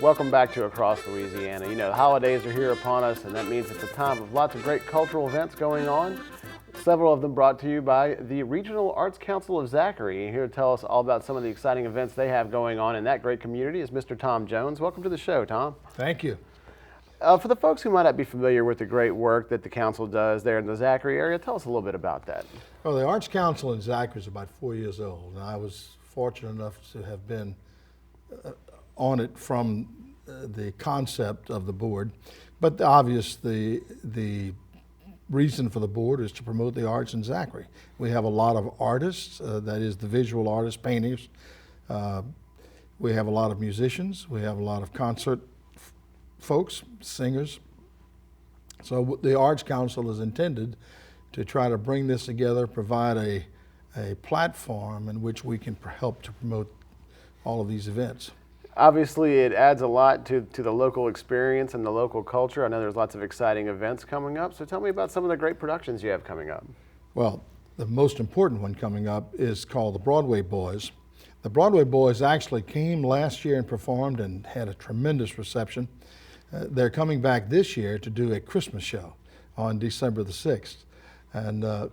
Welcome back to Across Louisiana. You know, the holidays are here upon us, and that means it's a time of lots of great cultural events going on. Several of them brought to you by the Regional Arts Council of Zachary. And here to tell us all about some of the exciting events they have going on in that great community is Mr. Tom Jones. Welcome to the show, Tom. Thank you. For the folks who might not be familiar with the great work that the council does there in the Zachary area, tell us a little bit about that. Well, the Arts Council in Zachary is about 4 years old, and I was fortunate enough to have been on it from the concept of the board. But the reason for the board is to promote the arts in Zachary. We have a lot of artists, that is the visual artists, painters. We have a lot of musicians. We have a lot of concert folks, singers. So the Arts Council is intended to try to bring this together, provide a platform in which we can help to promote all of these events. Obviously, it adds a lot to the local experience and the local culture. I know there's lots of exciting events coming up, so tell me about some of the great productions you have coming up. Well, the most important one coming up is called the Broadway Boys. The Broadway Boys actually came last year and performed and had a tremendous reception. They're coming back this year to do a Christmas show on December the 6th. And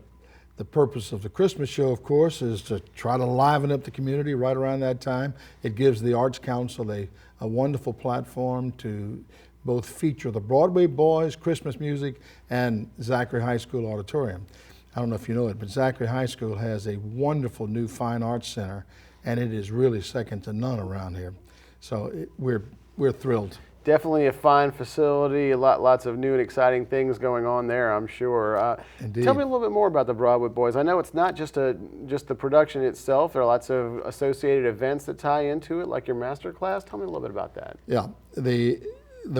the purpose of the Christmas show, of course, is to try to liven up the community right around that time. It gives the Arts Council a wonderful platform to both feature the Broadway Boys, Christmas music, and Zachary High School Auditorium. I don't know if you know it, but Zachary High School has a wonderful new fine arts center, and it is really second to none around here. So we're thrilled. Definitely a fine facility, lots of new and exciting things going on there, I'm sure. Indeed. Tell me a little bit more about the Broadway Boys. I know it's not just the production itself. There are lots of associated events that tie into it, like your master class. Tell me a little bit about that. Yeah, the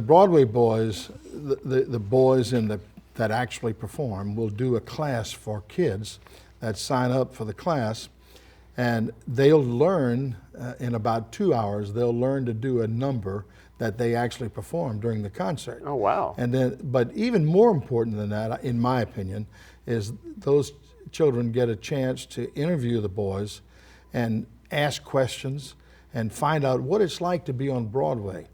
Broadway Boys, the boys that actually perform will do a class for kids that sign up for the class, and they'll learn in about 2 hours. They'll learn to do a number that they actually perform during the concert. Oh, wow. And then, but even more important than that, in my opinion, is those children get a chance to interview the boys and ask questions and find out what it's like to be on Broadway,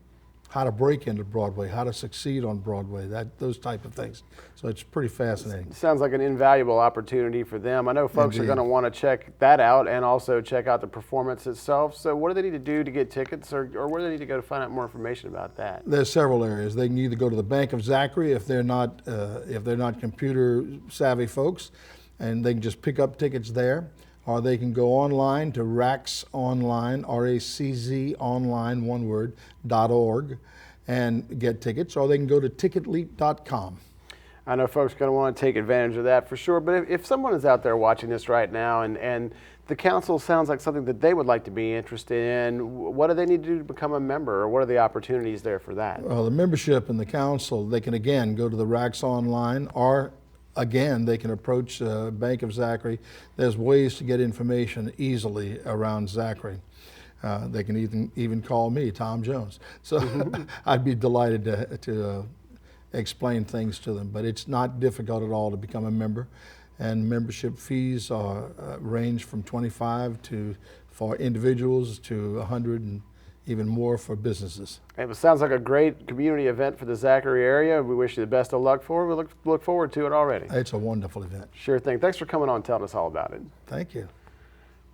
how to break into Broadway, how to succeed on Broadway, those type of things. So it's pretty fascinating. Sounds like an invaluable opportunity for them. I know folks Indeed. are going to want to check that out and also check out the performance itself. So what do they need to do to get tickets, or where do they need to go to find out more information about that? There's several areas. They can either go to the Bank of Zachary if they're not computer savvy folks, and they can just pick up tickets there, or they can go online to RACZ Online, RACZ Online, one word, .org, and get tickets, or they can go to ticketleap.com. I know folks are going to want to take advantage of that for sure, but if someone is out there watching this right now and the council sounds like something that they would like to be interested in, what do they need to do to become a member, or what are the opportunities there for that? Well, the membership in the council, they can again go to the RACZ Online, or again, they can approach Bank of Zachary. There's ways to get information easily around Zachary. They can even call me, Tom Jones. So I'd be delighted to explain things to them. But it's not difficult at all to become a member. And membership fees range from $25 for individuals to $100 and even more for businesses. It sounds like a great community event for the Zachary area. We wish you the best of luck for it. We look forward to it already. It's a wonderful event. Sure thing. Thanks for coming on and telling us all about it. Thank you.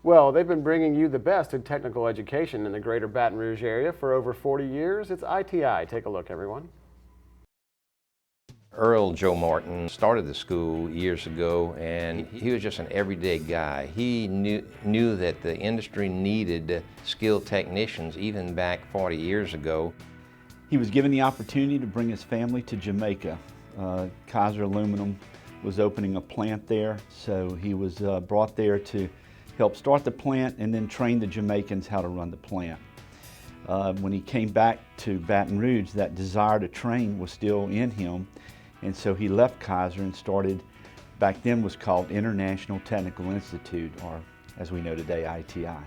Well, they've been bringing you the best in technical education in the greater Baton Rouge area for over 40 years. It's ITI. Take a look, everyone. Earl Joe Martin started the school years ago, and he was just an everyday guy. He knew that the industry needed skilled technicians even back 40 years ago. He was given the opportunity to bring his family to Jamaica. Kaiser Aluminum was opening a plant there, so he was brought there to help start the plant and then train the Jamaicans how to run the plant. When he came back to Baton Rouge, that desire to train was still in him, and so he left Kaiser and started, back then was called International Technical Institute, or as we know today, ITI.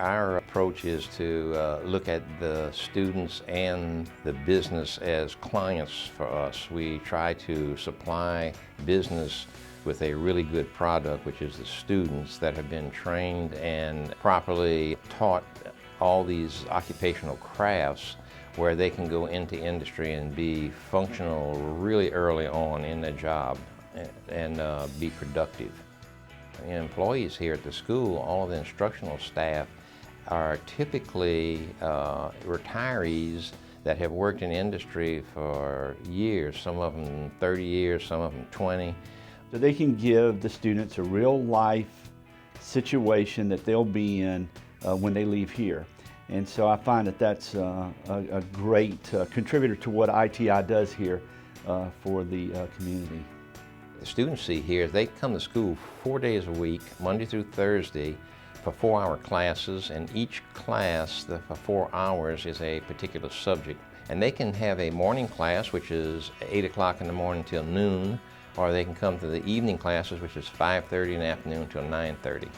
Our approach is to look at the students and the business as clients for us. We try to supply business with a really good product, which is the students that have been trained and properly taught all these occupational crafts where they can go into industry and be functional really early on in their job and be productive. And employees here at the school, all the instructional staff, are typically retirees that have worked in industry for years, some of them 30 years, some of them 20. So they can give the students a real life situation that they'll be in when they leave here. And so I find that that's a great contributor to what ITI does here for the community. The students see here, they come to school 4 days a week, Monday through Thursday, for 4-hour classes, and each class for 4 hours is a particular subject. And they can have a morning class, which is 8 o'clock in the morning till noon, or they can come to the evening classes, which is 5:30 in the afternoon till 9:30.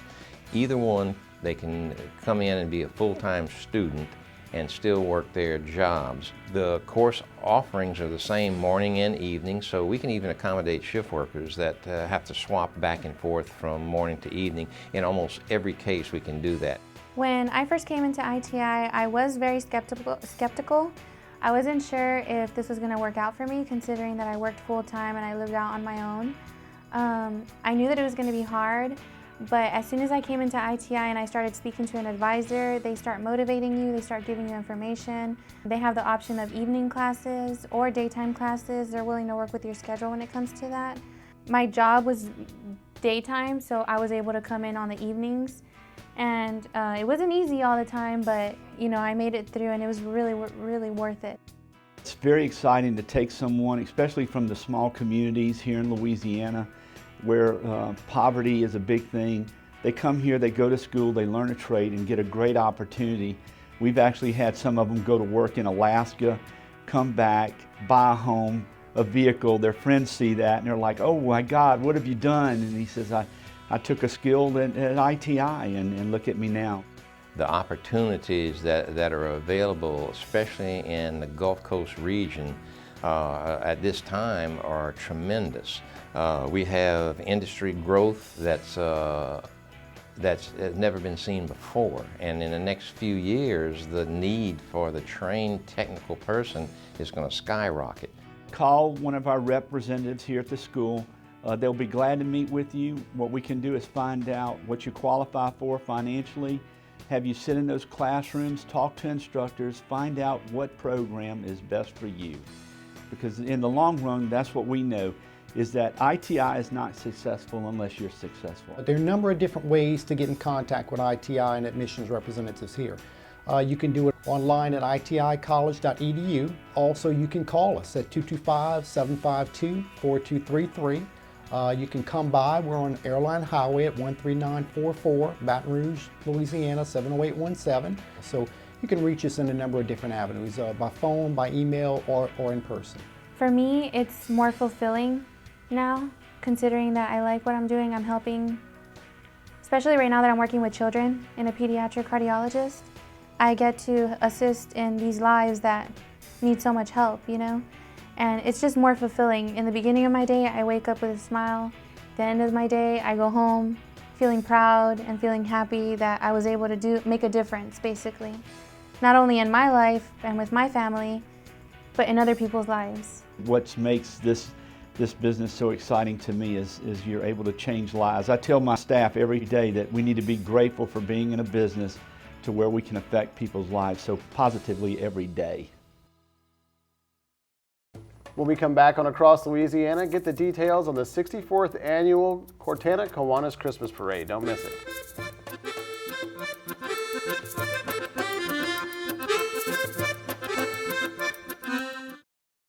Either one, they can come in and be a full-time student and still work their jobs. The course offerings are the same morning and evening, so we can even accommodate shift workers that have to swap back and forth from morning to evening. In almost every case, we can do that. When I first came into ITI, I was very skeptical. I wasn't sure if this was going to work out for me, considering that I worked full-time and I lived out on my own. I knew that it was going to be hard, but as soon as I came into ITI and I started speaking to an advisor, they start motivating you, they start giving you information. They have the option of evening classes or daytime classes. They're willing to work with your schedule when it comes to that. My job was daytime, so I was able to come in on the evenings. And it wasn't easy all the time, but you know, I made it through and it was really worth it. It's very exciting to take someone, especially from the small communities here in Louisiana, where poverty is a big thing. They come here, they go to school, they learn a trade and get a great opportunity. We've actually had some of them go to work in Alaska, come back, buy a home, a vehicle. Their friends see that and they're like, oh my God, what have you done? And he says, I took a skill at ITI and look at me now. The opportunities that are available, especially in the Gulf Coast region at this time, are tremendous. We have industry growth that's never been seen before, and in the next few years the need for the trained technical person is going to skyrocket. Call one of our representatives here at the school. They'll be glad to meet with you. What we can do is find out what you qualify for financially, have you sit in those classrooms, talk to instructors, find out what program is best for you. Because in the long run, that's what we know, is that ITI is not successful unless you're successful. There are a number of different ways to get in contact with ITI and admissions representatives here. You can do it online at iticollege.edu. Also, you can call us at 225-752-4233. You can come by. We're on Airline Highway at 13944, Baton Rouge, Louisiana 70817. So you can reach us in a number of different avenues, by phone, by email, or in person. For me, it's more fulfilling now, considering that I like what I'm doing. I'm helping, especially right now that I'm working with children and a pediatric cardiologist. I get to assist in these lives that need so much help, you know? And it's just more fulfilling. In the beginning of my day, I wake up with a smile. At the end of my day, I go home feeling proud and feeling happy that I was able to make a difference, basically. Not only in my life and with my family, but in other people's lives. What makes this business so exciting to me is you're able to change lives. I tell my staff every day that we need to be grateful for being in a business to where we can affect people's lives so positively every day. When we come back on Across Louisiana, get the details on the 64th Annual Cortana Kiwanis Christmas Parade. Don't miss it.